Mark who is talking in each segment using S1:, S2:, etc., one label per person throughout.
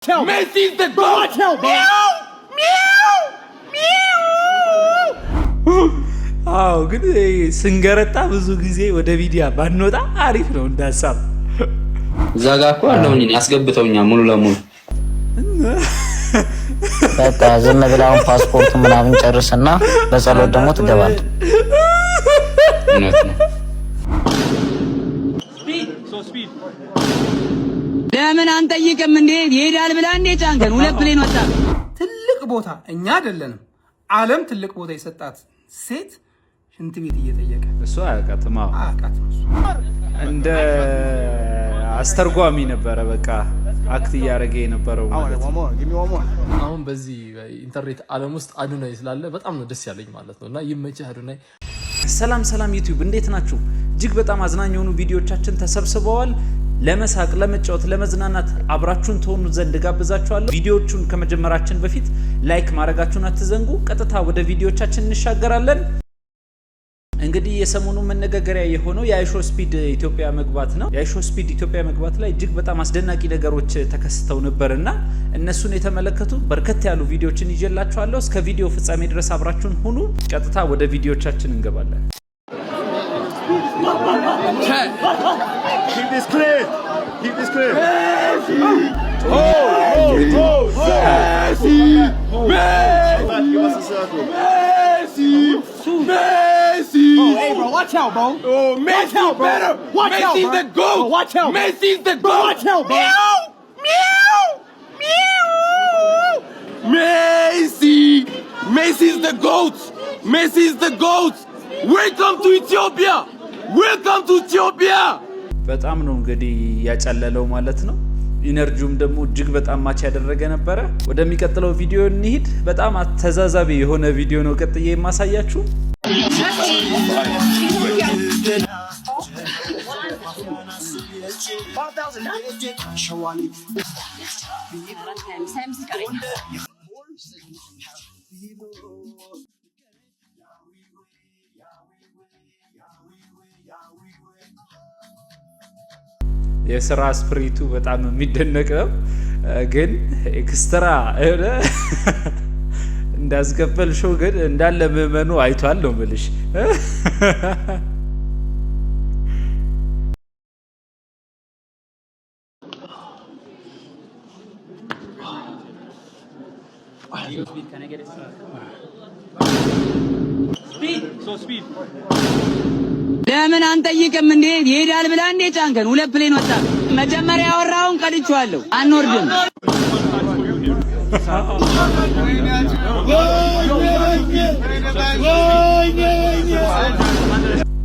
S1: Macy's the goat. Meow, meow, meow.
S2: አዎ ግን ስንገረጣ ብዙ ጊዜ ወደ ቪዲዮ ባንወጣ አሪፍ ነው እንዳሳብ።
S3: እዛ ጋር እኮ አለውኝ ያስገብተውኛል ሙሉ ለሙሉ።
S4: በቃ ዝም ብላውን ፓስፖርት ምናምን ጨርስና በጸሎት ደግሞ ትገባለህ።
S3: እውነት ነው።
S5: ለምን አንጠይቅም እንዴ? ይሄዳል ብላ እንዴ ጫንከን ሁለት ፕሌን ወጣ።
S6: ትልቅ ቦታ እኛ አይደለንም ዓለም ትልቅ ቦታ የሰጣት ሴት ሽንት ቤት እየጠየቀ
S2: እሱ አያውቃትም።
S6: አያውቃትም።
S2: እንደ አስተርጓሚ ነበረ በቃ አክት እያደረገ የነበረው ማለት ነው።
S7: አሁን በዚህ ኢንተርኔት ዓለም ውስጥ አዶናይ ስላለ በጣም ነው ደስ ያለኝ ማለት ነው። እና ይመችህ አዶናይ።
S2: ሰላም ሰላም ዩቲዩብ እንዴት ናችሁ? እጅግ በጣም አዝናኝ የሆኑ ቪዲዮዎቻችን ተሰብስበዋል። ለመሳቅ ለመጫወት ለመዝናናት አብራችሁን ተሆኑ ዘንድ ጋብዛችኋለሁ። ቪዲዮዎቹን ከመጀመራችን በፊት ላይክ ማድረጋችሁን አትዘንጉ። ቀጥታ ወደ ቪዲዮዎቻችን እንሻገራለን። እንግዲህ የሰሞኑ መነጋገሪያ የሆነው የአይሾ ስፒድ ኢትዮጵያ መግባት ነው። የአይሾ ስፒድ ኢትዮጵያ መግባት ላይ እጅግ በጣም አስደናቂ ነገሮች ተከስተው ነበርና እነሱን የተመለከቱ በርከት ያሉ ቪዲዮዎችን ይዤላችኋለሁ። እስከ ቪዲዮ ፍጻሜ ድረስ አብራችሁን ሁኑ። ቀጥታ ወደ ቪዲዮዎቻችን እንገባለን።
S1: Keep this clear. Keep this clear. Messi. Oh, Messi. Messi. Give us a circle. Messi. Messi.
S6: Oh, hey bro, watch out, bro.
S1: Oh, Messi
S6: out, bro.
S1: better.
S6: Watch out,
S1: Messi's
S6: bro.
S1: the goat.
S6: Oh, watch out.
S1: Messi's the goat.
S6: Watch out, bro.
S1: Meow, meow, meow. Messi. Messi's the goat. Messi's the goat. Welcome to Ethiopia. Welcome to Ethiopia.
S2: በጣም ነው እንግዲህ ያጨለለው ማለት ነው። ኢነርጂውም ደግሞ እጅግ በጣም ማች ያደረገ ነበረ። ወደሚቀጥለው ቪዲዮ እንሂድ። በጣም ተዛዛቢ የሆነ ቪዲዮ ነው ቀጥዬ የማሳያችሁ። የስራ ስፕሪቱ በጣም የሚደነቅ ነው። ግን ኤክስትራ እንዳስከፈልሽው ግን እንዳለ ምዕመኑ አይቷል ነው የምልሽ።
S5: ለምን አንጠይቅም እንዴ? ይሄዳል ብላ እንዴ ጫንከን ሁለት ፕሌን ወጣ። መጀመሪያ ያወራውን ቀድቼዋለሁ። አንወርድም።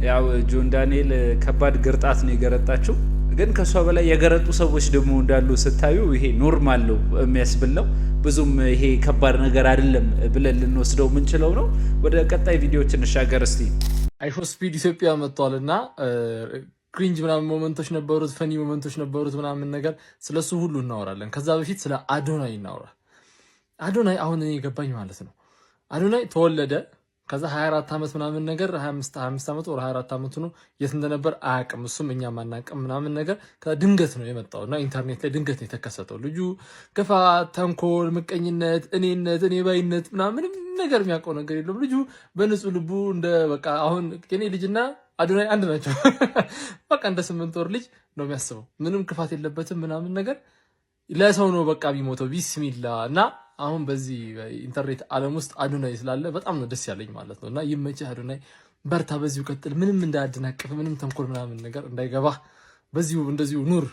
S2: ያው ጆን ዳንኤል ከባድ ግርጣት ነው የገረጣችው። ግን ከሷ በላይ የገረጡ ሰዎች ደግሞ እንዳሉ ስታዩ ይሄ ኖርማል ነው የሚያስብል ነው። ብዙም ይሄ ከባድ ነገር አይደለም ብለን ልንወስደው የምንችለው ነው። ወደ ቀጣይ ቪዲዮዎች እንሻገር እስቲ።
S7: አይሾ ስፒድ ኢትዮጵያ መጥቷልና ክሪንጅ ምናምን ሞመንቶች ነበሩት፣ ፈኒ ሞመንቶች ነበሩት ምናምን ነገር ስለሱ ሁሉ እናወራለን። ከዛ በፊት ስለ አዶናይ እናወራ። አዶናይ አሁን እኔ ገባኝ ማለት ነው። አዶናይ ተወለደ። ከዛ 24 ዓመት ምናምን ነገር 25 ዓመት ወር 24 ዓመት ነው የት እንደነበር አያውቅም። እሱም እኛም አናውቅም ምናምን ነገር ከድንገት ነው የመጣውና ኢንተርኔት ላይ ድንገት ነው የተከሰተው። ልጁ ክፋት፣ ተንኮል፣ ምቀኝነት፣ እኔ ባይነት ምናምን ነገር የሚያውቀው ነገር የለም። ልጁ በንጹህ ልቡ እንደ በቃ አሁን የኔ ልጅና አዶናይ አንድ ናቸው። በቃ እንደ 8 ወር ልጅ ነው የሚያስበው። ምንም ክፋት የለበትም ምናምን ነገር ለሰው ነው በቃ ቢሞተው ቢስሚላ። እና አሁን በዚህ ኢንተርኔት ዓለም ውስጥ አዶናይ ስላለ በጣም ነው ደስ ያለኝ ማለት ነው። እና ይመችህ አዶናይ፣ በርታ፣ በዚሁ ቀጥል። ምንም እንዳያደናቅፍ፣ ምንም ተንኮል ምናምን ነገር እንዳይገባ፣ በዚሁ እንደዚሁ ኑር።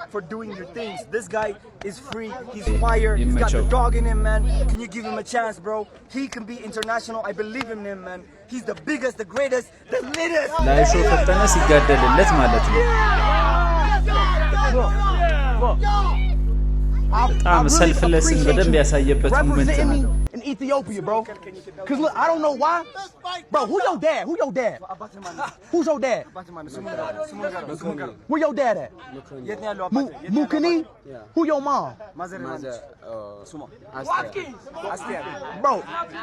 S8: For doing your things. This guy is free. He's fire. He's got the dog in him, man. Can you give him a chance, bro? He can be international. I believe in him, man. He's the biggest, the greatest, the latest.
S2: ላይሾ ፈጠነ ሲጋደልለት ማለት ነው። በጣም ሰልፍለስን በደንብ ያሳየበት ሞመንት ነው።
S8: In Ethiopia, bro. Cause look, I don't know why. Bro, who your dad? Who your dad? Who's your dad? Where your dad at? Mukini? Who your mom? Bro,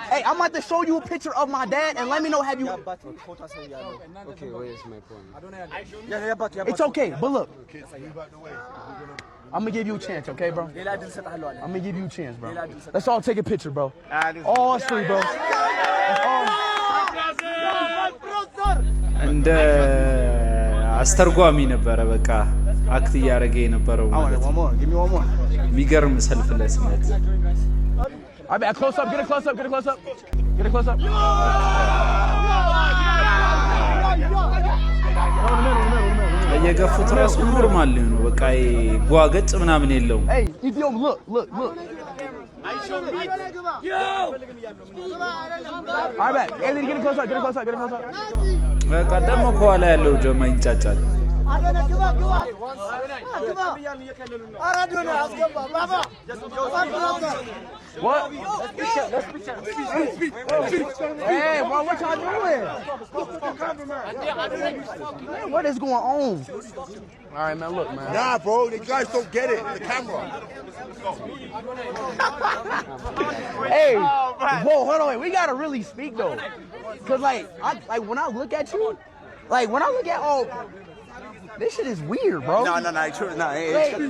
S8: hey, I'm about to show you a picture of my dad and let me know have you.
S3: Okay, where is my phone?
S8: It's okay, but look.
S1: I'm gonna give you a chance, okay, bro? I'm gonna give you a chance, bro. Let's all take a picture, bro. All three, bro.
S2: እንደ አስተርጓሚ ነበረ በቃ አክት እያደረገ የነበረው ማለት ነው። የሚገርም ሰልፍለስነት።
S1: All right, close up, get a close up, get a close up. Get a close up.
S2: እየገፉት ራሱ ኖርማል ነው በቃ ጓገጭ ምናምን የለውም።
S1: Hey, Ethiopia, look. All right, Anthony, get a close up.
S2: በቃ ደግሞ ከኋላ ያለው ጀማ ይንጫጫል።
S1: What? Hey, bro, what y'all doing? What is going on? All right, man, look, man.
S9: Nah, bro, the guys don't get it. The camera.
S1: Hey, whoa, hold on. We gotta really speak though, cause like when I look at you, this shit is weird, bro.
S9: No, it's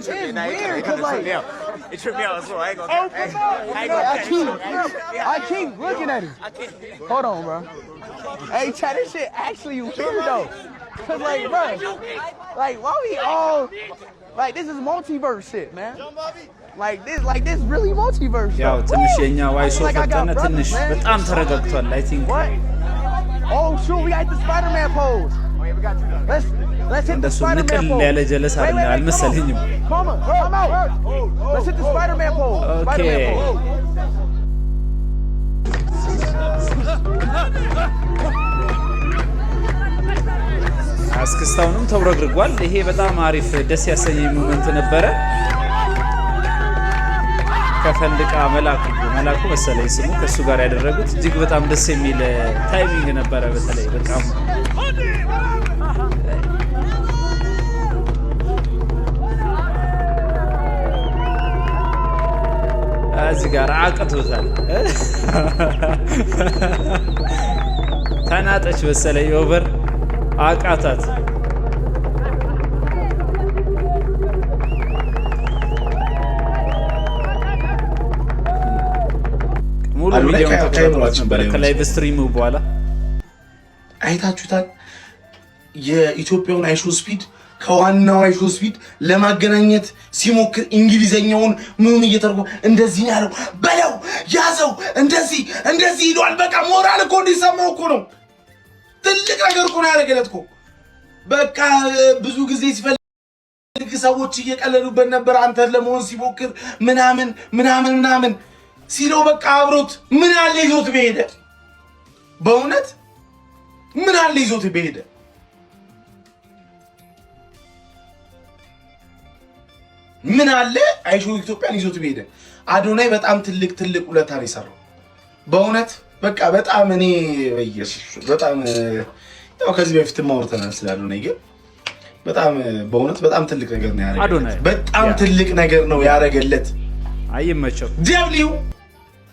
S1: weird, cause like
S9: it tripped me out as well.
S1: I keep looking at it. Hold on, bro. Hey, Chad, this shit actually weird though, cause like, bro, like why we all like this is multiverse shit, man. Like this really multiverse.
S2: ያው ትንሽ የኛ ዋይሶ ፈተነ ትንሽ በጣም ተረጋግቷል። I think
S1: what? Oh shoot, we got the Spider-Man pose. Let's hit the Spider-Man pose.
S2: ያለ ጀለስ አልመሰለኝም።
S1: Come out. Let's hit the Spider-Man pose.
S2: Okay. አስክስታውንም ተውረግርጓል። ይሄ በጣም አሪፍ ደስ ያሰኘኝ ሞመንት ነበረ። ከፈንድቃ መላኩ መሰለኝ ስሙ ከሱ ጋር ያደረጉት እጅግ በጣም ደስ የሚል ታይሚንግ ነበረ። በተለይ በጣም እዚህ ጋር አቅቶታል። ተናጠች መሰለኝ ኦቨር አቃታት። ሙሉ ቪዲዮውን ተከታተሉ። ከላይቭ ስትሪሙ በኋላ
S10: አይታችሁታል። የኢትዮጵያውን አይሾ ስፒድ ከዋናው አይሾ ስፒድ ለማገናኘት ሲሞክር እንግሊዘኛውን ምኑን እየተረጎ እንደዚህ ያለው በለው ያዘው እንደዚህ ይሏል። በቃ ሞራል እኮ እንዲሰማው እኮ ነው። ትልቅ ነገር እኮ ነው ያደረገለት እኮ። በቃ ብዙ ጊዜ ሲፈልግ ሰዎች እየቀለሉበት ነበር። አንተ ለመሆን ሲሞክር ምናምን ሲለው በቃ አብሮት ምን አለ ይዞት በሄደ። በእውነት ምን አለ ይዞት በሄደ። ምን አለ አይሾ ኢትዮጵያን ይዞት በሄደ። አዶናይ በጣም ትልቅ ውለታ ነው የሰራው በእውነት በቃ በጣም እኔ በኢየሱስ በጣም ያው ከዚህ በፊት ማውርተናል ስለ አዶናይ ግን በጣም በእውነት በጣም ትልቅ ነገር ነው ያደረገለት። በጣም ትልቅ ነገር ነው ያደረገለት።
S2: አይመቸው
S10: ደብሊው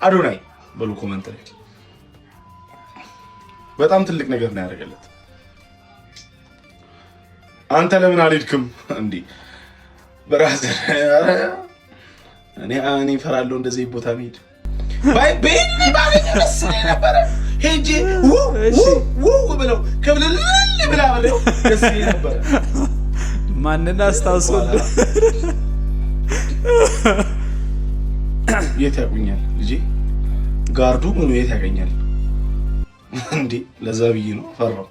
S10: አዶናይ በሉ ኮሜንት ላይ በጣም ትልቅ ነገር ነው ያደረገለት። አንተ ለምን አልሄድክም እንዴ? ብራዘር እኔ ፈራለሁ እንደዚህ ቦታ መሄድ ቤኒ ባገኘ ደስ ነበረ። ሄጄ ብለው ከብልል ብላ ብለው ደስ ነበረ።
S2: ማንና አስታውሶል
S10: የት ያቁኛል ልጄ ጋርዱ ምኑ የት ያገኛል እንዴ? ለዛ ብዬ ነው ፈራው።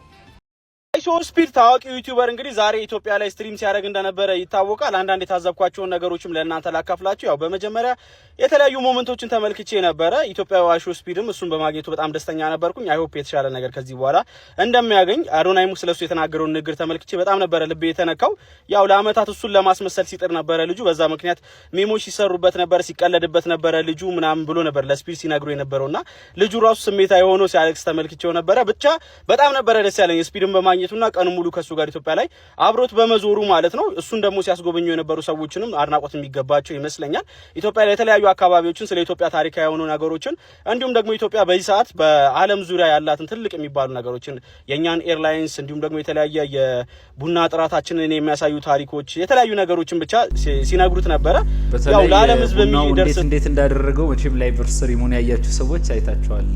S11: አይሾ ስፒድ ታዋቂው ዩቲዩበር እንግዲህ ዛሬ ኢትዮጵያ ላይ ስትሪም ሲያደርግ እንደነበረ ይታወቃል። አንዳንድ የታዘብኳቸውን ነገሮችም ለእናንተ ላካፍላችሁ። ያው በመጀመሪያ የተለያዩ ሞመንቶችን ተመልክቼ ነበረ። ኢትዮጵያዊ አይሾ ስፒድም እሱን በማግኘቱ በጣም ደስተኛ ነበርኩኝ። አይ ሆፕ የተሻለ ነገር ከዚህ በኋላ እንደሚያገኝ አዶናይም ስለሱ የተናገረውን ንግግር ተመልክቼ በጣም ነበረ ልቤ የተነካው። ያው ለአመታት እሱን ለማስመሰል ሲጥር ነበረ ልጁ። በዛ ምክንያት ሜሞች ሲሰሩበት ነበረ፣ ሲቀለድበት ነበረ ልጁ ምናምን ብሎ ነበር ለስፒድ ሲነግሩ የነበረውና ልጁ ራሱ ስሜታዊ ሆኖ ሲያለቅስ ተመልክቼው ነበረ። ብቻ በጣም ነበረ ደስ ያለኝ ስፒድን በማግኘቱ በመገኘቱና ቀን ሙሉ ከሱ ጋር ኢትዮጵያ ላይ አብሮት በመዞሩ ማለት ነው እሱን ደግሞ ሲያስጎበኙ የነበሩ ሰዎችንም አድናቆት የሚገባቸው ይመስለኛል። ኢትዮጵያ ላይ የተለያዩ አካባቢዎችን ስለ ኢትዮጵያ ታሪካዊ የሆኑ ነገሮችን እንዲሁም ደግሞ ኢትዮጵያ በዚህ ሰዓት በዓለም ዙሪያ ያላትን ትልቅ የሚባሉ ነገሮችን የኛን ኤርላይንስ እንዲሁም ደግሞ የተለያየ የቡና ጥራታችንን የሚያሳዩ ታሪኮች የተለያዩ ነገሮችን ብቻ ሲነግሩት ነበረ። ያው ለዓለም ህዝብ የሚደርስ
S2: እንዴት እንዳደረገው መቼም ላይቭ ስትሪሙን ያያችሁ ሰዎች አይታችኋል።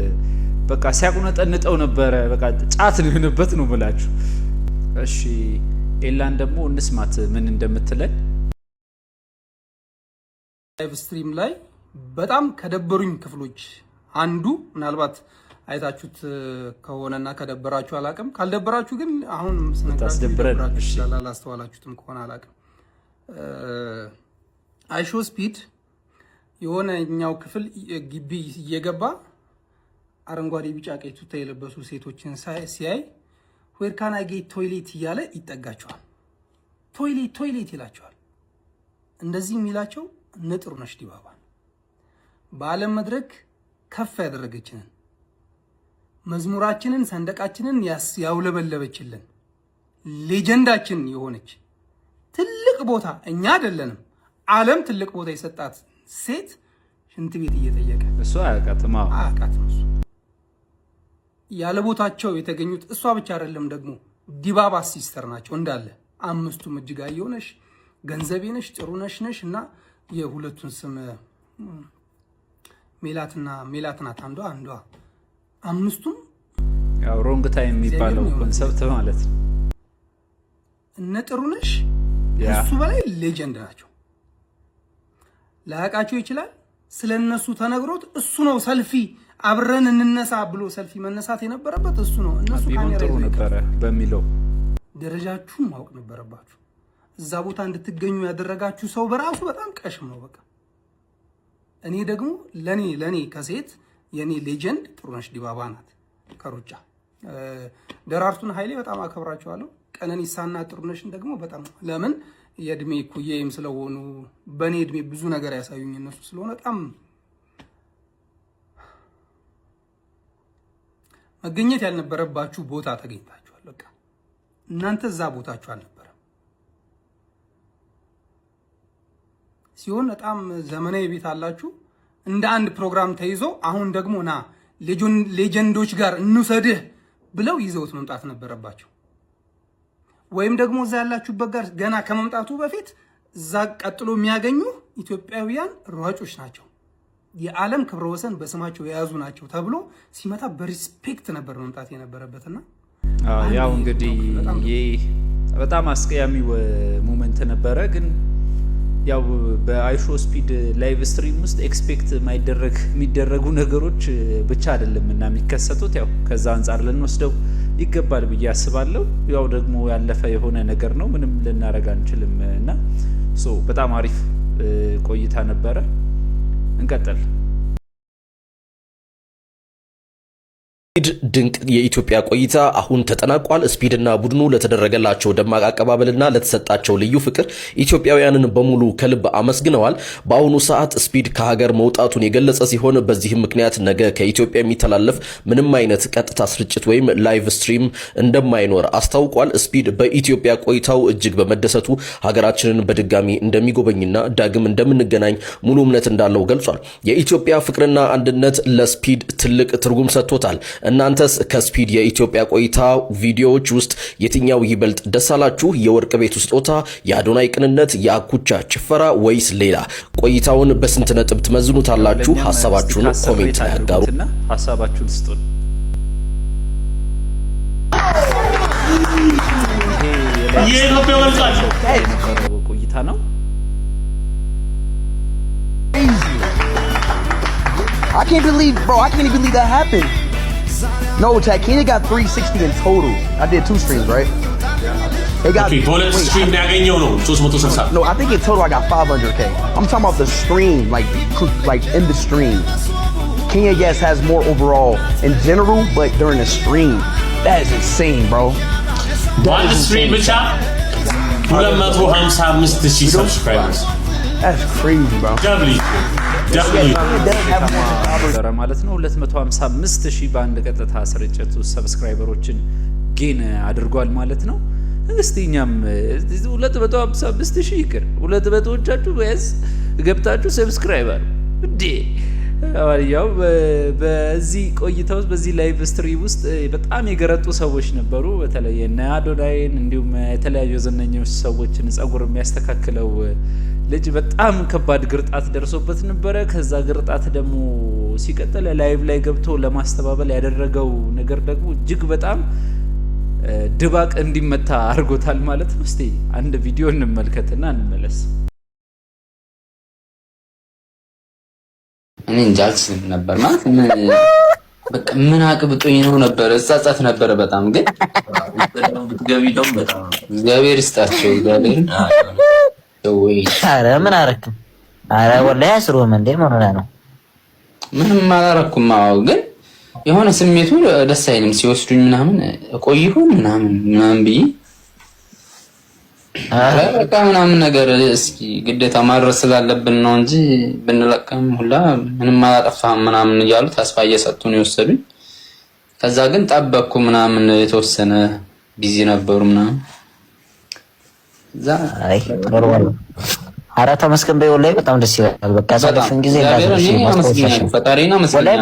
S2: በቃ ሲያቁነጠንጠው ነበረ። በቃ ጫት ነው የሆነበት ነው ብላችሁ። እሺ ኤላን ደግሞ እንስማት ምን እንደምትለን።
S6: ላይቭ ስትሪም ላይ በጣም ከደበሩኝ ክፍሎች አንዱ ምናልባት አይታችሁት ከሆነና ከደበራችሁ አላቅም፣ ካልደበራችሁ ግን አሁን ስነግራችሁ አላስተዋላችሁትም ከሆነ አላቅም። አይሾ ስፒድ የሆነኛው ክፍል ግቢ እየገባ አረንጓዴ ቢጫ ቀይ ቱታ የለበሱ ሴቶችን ሲያይ ዌር ካን አይ ጌት ቶይሌት እያለ ይጠጋቸዋል። ቶይሌት ይላቸዋል። እንደዚህ የሚላቸው ጥሩነሽ ዲባባ በዓለም መድረክ ከፍ ያደረገችንን መዝሙራችንን ሰንደቃችንን ያውለበለበችልን ሌጀንዳችን የሆነች ትልቅ ቦታ እኛ አይደለንም ዓለም ትልቅ ቦታ የሰጣት ሴት ሽንት ቤት እየጠየቀ
S2: እሷ አያውቃትም
S6: እሱ ያለ ቦታቸው የተገኙት እሷ ብቻ አይደለም ደግሞ ዲባባ ሲስተር ናቸው እንዳለ አምስቱም እጅጋየሁ ነሽ፣ ገንዘቤ ነሽ፣ ጥሩነሽ ነሽ እና የሁለቱን ስም ሜላት ናት አንዷ አምስቱም
S2: ያው ሮንግ ታይም የሚባለው ኮንሰፕት ማለት ነው።
S6: እነ ጥሩነሽ እሱ በላይ ሌጀንድ ናቸው። ላያውቃቸው ይችላል። ስለነሱ ተነግሮት እሱ ነው ሰልፊ አብረን እንነሳ ብሎ ሰልፊ መነሳት የነበረበት እሱ ነው። እነሱ ካሜራ ይዘው
S2: ነበር በሚለው
S6: ደረጃችሁን ማወቅ ነበረባችሁ። እዛ ቦታ እንድትገኙ ያደረጋችሁ ሰው በራሱ በጣም ቀሽም ነው። በቃ እኔ ደግሞ ለኔ ከሴት የኔ ሌጀንድ ጥሩነሽ ዲባባ ናት። ከሩጫ ደራርቱን ኃይሌ በጣም አከብራቸዋለሁ። ቀነኒሳና ጥሩነሽን ደግሞ በጣም ለምን የእድሜ ኩዬም ስለሆኑ በኔ እድሜ ብዙ ነገር ያሳዩኝ እነሱ ስለሆነ በጣም መገኘት ያልነበረባችሁ ቦታ ተገኝታችኋል። በቃ እናንተ እዛ ቦታችሁ አልነበረም ሲሆን በጣም ዘመናዊ ቤት አላችሁ። እንደ አንድ ፕሮግራም ተይዞ አሁን ደግሞ ና ሌጀንዶች ጋር እንውሰድህ ብለው ይዘውት መምጣት ነበረባቸው። ወይም ደግሞ እዛ ያላችሁበት ጋር ገና ከመምጣቱ በፊት እዛ ቀጥሎ የሚያገኙ ኢትዮጵያውያን ሯጮች ናቸው፣ የዓለም ክብረ ወሰን በስማቸው የያዙ ናቸው ተብሎ ሲመጣ በሪስፔክት ነበር መምጣት የነበረበትና
S2: ያው እንግዲህ በጣም አስቀያሚ ሞመንት ነበረ። ግን ያው በአይሾ ስፒድ ላይቭ ስትሪም ውስጥ ኤክስፔክት የሚደረጉ ነገሮች ብቻ አይደለም እና የሚከሰቱት ያው ከዛ አንጻር ልንወስደው ይገባል ብዬ አስባለሁ። ያው ደግሞ ያለፈ የሆነ ነገር ነው፣ ምንም ልናረጋ አንችልም እና በጣም አሪፍ ቆይታ ነበረ። እንቀጥል።
S12: ድንቅ የኢትዮጵያ ቆይታ አሁን ተጠናቋል። ስፒድና ቡድኑ ለተደረገላቸው ደማቅ አቀባበልና ለተሰጣቸው ልዩ ፍቅር ኢትዮጵያውያንን በሙሉ ከልብ አመስግነዋል። በአሁኑ ሰዓት ስፒድ ከሀገር መውጣቱን የገለጸ ሲሆን በዚህም ምክንያት ነገ ከኢትዮጵያ የሚተላለፍ ምንም አይነት ቀጥታ ስርጭት ወይም ላይቭ ስትሪም እንደማይኖር አስታውቋል። ስፒድ በኢትዮጵያ ቆይታው እጅግ በመደሰቱ ሀገራችንን በድጋሚ እንደሚጎበኝና ዳግም እንደምንገናኝ ሙሉ እምነት እንዳለው ገልጿል። የኢትዮጵያ ፍቅርና አንድነት ለስፒድ ትልቅ ትርጉም ሰጥቶታል። እናንተስ ከስፒድ የኢትዮጵያ ቆይታ ቪዲዮዎች ውስጥ የትኛው ይበልጥ ደስ አላችሁ? የወርቅ ቤቱ ስጦታ፣ የአዶናይ ቅንነት፣ የአኩቻ ጭፈራ ወይስ ሌላ? ቆይታውን በስንት ነጥብ ትመዝኑታላችሁ? ሀሳባችሁን ኮሜንት ላይ አጋሩ።
S2: ሀሳባችሁን ስጡን።
S12: የኢትዮጵያ ወልቃሽ
S2: ቆይታ ነው።
S1: I can't even believe that happened. No, Chad, Kenya got 360 in total. I did 2 streams, right? They got
S12: bullet stream
S1: No, I think in total I got 500K. I'm talking about the stream, like in the stream. Kenya, yes, has more overall in general, but during the stream, that is insane, bro.
S12: One stream, which subscribers.
S1: That's crazy, bro.
S2: ማለት ነው 255,000 በአንድ ቀጥታ ስርጭት ሰብስክራይበሮችን ጌን አድርጓል ማለት ነው። እስቲ እኛም 255,000 ይቅር 200ዎቻችሁ በያዝ ገብታችሁ ሰብስክራይብ አሉ እንዴ። ያው በዚህ ቆይታ ውስጥ በዚህ ላይቭ ስትሪም ውስጥ በጣም የገረጡ ሰዎች ነበሩ። በተለይ እነ አዶናይን እንዲሁም የተለያዩ ዘነኞች ሰዎችን ጸጉር የሚያስተካክለው ልጅ በጣም ከባድ ግርጣት ደርሶበት ነበረ። ከዛ ግርጣት ደግሞ ሲቀጥል ላይቭ ላይ ገብቶ ለማስተባበል ያደረገው ነገር ደግሞ እጅግ በጣም ድባቅ እንዲመታ አድርጎታል ማለት ነው። እስቲ አንድ ቪዲዮ እንመልከትና እንመለስ።
S3: እኔ እንጃ አልችልም ነበር ማለት በቃ ምን አቅብጦኝ ነው ነበር እጻጻት ነበር በጣም ግን ብትገቢ ደግሞ በጣም እግዚአብሔር ይስጣቸው እግዚአብሔር
S4: ኧረ ምን አረክም? ኧረ ወላሂ አስሩም እንዴ ምን ሆነህ ነው?
S3: ምንም አላረኩም። አዎ ግን የሆነ ስሜቱ ደስ አይልም ሲወስዱኝ ምናምን ቆይሁ ምናምን ብዬ በቃ ምናምን ነገር እስኪ ግዴታ ማድረስ ስላለብን ነው እንጂ ብንለቀም ሁላ ምንም አላጠፋም ምናምን እያሉ ተስፋ እየሰጡን የወሰዱኝ። ከዛ ግን ጠበቅኩ ምናምን የተወሰነ ቢዚ ነበሩ ምናምን
S4: አይ ኖርማል። ኧረ ተመስገን በይ ወላሂ በጣም ደስ ይላል። በቃ ያሳለፍን ጊዜ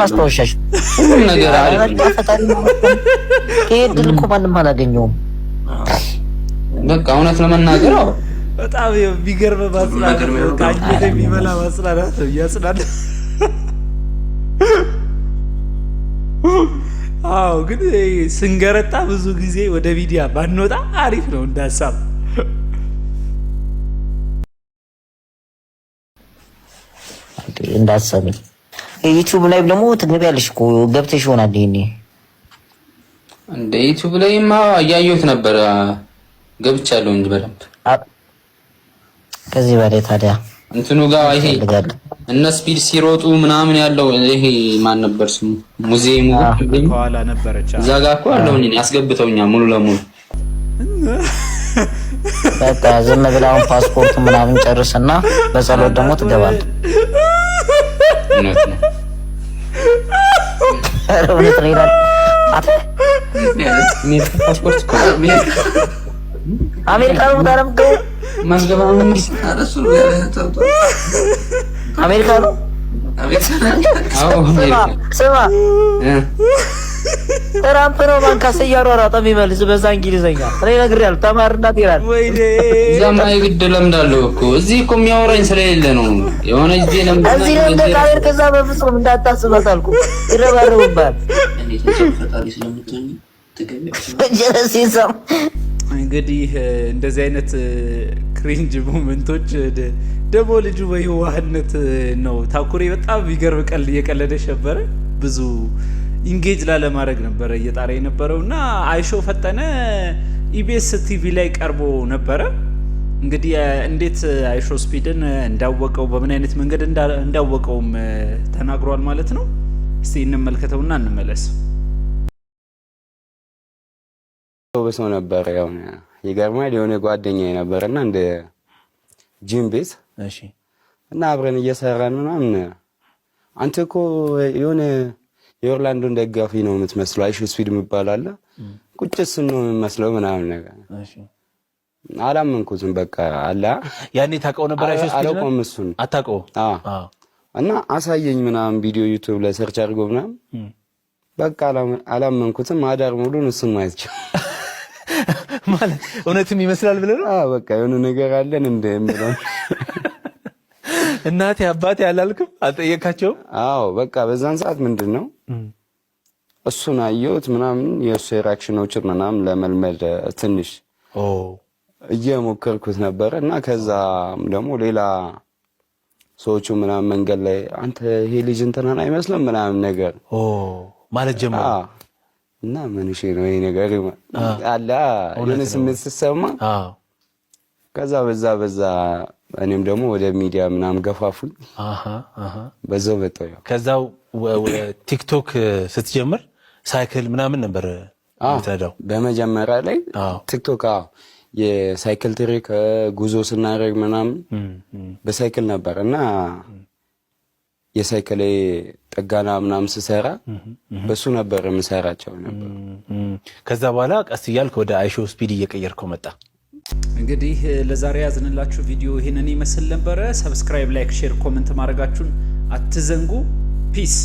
S4: ማስታወሻሽ
S3: ሁሉም ነገር አሪፍ
S4: ድል እኮ ማንም አላገኘውም።
S3: በቃ እውነት ለመናገር
S2: በጣም የሚገርም ማጽናናት ካኘ የሚበላ ማጽናናት ነው እያጽናና። አዎ ግን ስንገረጣ ብዙ ጊዜ ወደ ሚዲያ ባንወጣ አሪፍ ነው እንዳሳብ።
S4: እንዳሰሚ ዩቲዩብ ላይ ደግሞ ትገቢያለሽ እኮ ገብተሽ ይሆናል። ይሄኔ
S3: እንደ ዩቲዩብ ላይማ እያየሁት ነበር ገብቻለሁ እንጂ በደንብ
S4: ከዚህ በላይ ታዲያ
S3: እንትኑ ጋር ይሄ እነ ስፒድ ሲሮጡ ምናምን ያለው ይሄ ማን ነበር ስሙ ሙዚየሙ
S2: ከኋላ ነበረች
S3: እዛ ጋር እኮ አለውኝ ያስገብተውኛል ሙሉ ለሙሉ።
S4: በቃ ዝም ብለህ አሁን ፓስፖርት ምናምን ጨርስና በጸሎት ደግሞ ትገባለህ።
S3: እውነት ነው
S4: እውነት ነው ይላል።
S3: ፓስፖርት እኮ
S4: አሜሪካ ነው ታረምከው
S3: ማስገባ ምን አረሱ
S4: አሜሪካ ነው። ስማ ትራምፕ ነው ባንካስ እያሯሯጠ የሚመልስ በዛ እንግሊዘኛ እኔ ነግሬሃለሁ። ተማርና ትሄዳለህ።
S2: ወይኔ
S3: እዛማ የግድ ለምዳለሁ እኮ እዚህ እኮ የሚያወራኝ ስለሌለ ነው። የሆነ ጊዜ ለምዳለሁ
S4: እዚህ ለምደ ካሌር ከዛ በፍጹም እንዳታስባት አልኩ። ይረባረቡባል
S3: ፈጣሪ ስለምትሆኝ
S4: ጀለሲሳም
S2: እንግዲህ እንደዚህ አይነት ክሪንጅ ሞመንቶች ደግሞ ልጁ በየዋህነት ነው። ታኩሬ በጣም የሚገርም ቀልድ እየቀለደሽ ነበረ። ብዙ ኢንጌጅ ላለማድረግ ነበረ እየጣረ የነበረው እና አይሾ ፈጠነ ኢቢኤስ ቲቪ ላይ ቀርቦ ነበረ። እንግዲህ እንዴት አይሾ ስፒድን እንዳወቀው በምን አይነት መንገድ እንዳወቀውም ተናግሯል ማለት ነው። እስቲ እንመልከተውና እንመለስ።
S13: በሰው ነበር ያው ይገርማል። የሆነ ጓደኛዬ ነበርና እንደ ጂም ቤት
S2: እሺ፣
S13: እና አብረን እየሰራን ምናምን አንተ እኮ የሆነ የኦርላንዶን ደጋፊ ነው የምትመስለው አይሾ ስፒድ የሚባል አለ ቁጭስ ነው የምመስለው ምናምን ነገር።
S2: እሺ፣
S13: አላመንኩትም። በቃ አላ
S2: ያኔ ታውቀው ነበር አይሾ ስፒድ ነው?
S13: አላውቀውም። እሱን
S2: አታውቀው?
S13: አዎ። እና አሳየኝ ምናምን ቪዲዮ ዩቲዩብ ላይ ሰርች አድርጎ ምናምን በቃ አላመንኩትም። አዳር ሙሉን እሱን ማየት ይችላል
S2: ማለት እውነትም ይመስላል ብለህ ነው?
S13: አዎ በቃ የሆነ ነገር አለን እንደምለው።
S2: እናቴ አባቴ አላልክም? አልጠየካቸውም?
S13: አዎ በቃ በዛን ሰዓት ምንድነው እሱን አየሁት ምናምን የእሱ ሪአክሽኖችን ምናምን ለመልመድ ትንሽ እየሞከርኩት ነበር። እና ከዛ ደግሞ ሌላ ሰዎቹ ምናምን መንገድ ላይ አንተ ይሄ ልጅ እንትናን አይመስልም ምናምን ነገር
S2: ማለት ጀመረ።
S13: እና ምን እሺ ነው ይሄ ነገር አላ የሆነ ስሜት ሲሰማ ከዛ በዛ እኔም ደግሞ ወደ ሚዲያ ምናምን ገፋፉኝ። በዛው በጣው
S14: ከዛው ቲክቶክ ስትጀምር ሳይክል ምናምን ነበር የምትነዳው?
S13: በመጀመሪያ ላይ ቲክቶክ የሳይክል ትሪክ ጉዞ ስናደርግ ምናምን በሳይክል ነበር እና የሳይክል ጥገና ምናምን ስሰራ በሱ ነበር የምሰራቸው ነበር።
S14: ከዛ በኋላ ቀስ እያልክ ወደ አይሾ ስፒድ እየቀየርከው መጣ።
S2: እንግዲህ ለዛሬ ያዝንላችሁ ቪዲዮ ይሄንን ይመስል ነበረ። ሰብስክራይብ፣ ላይክ፣ ሼር፣ ኮሜንት ማድረጋችሁን አትዘንጉ። ፒስ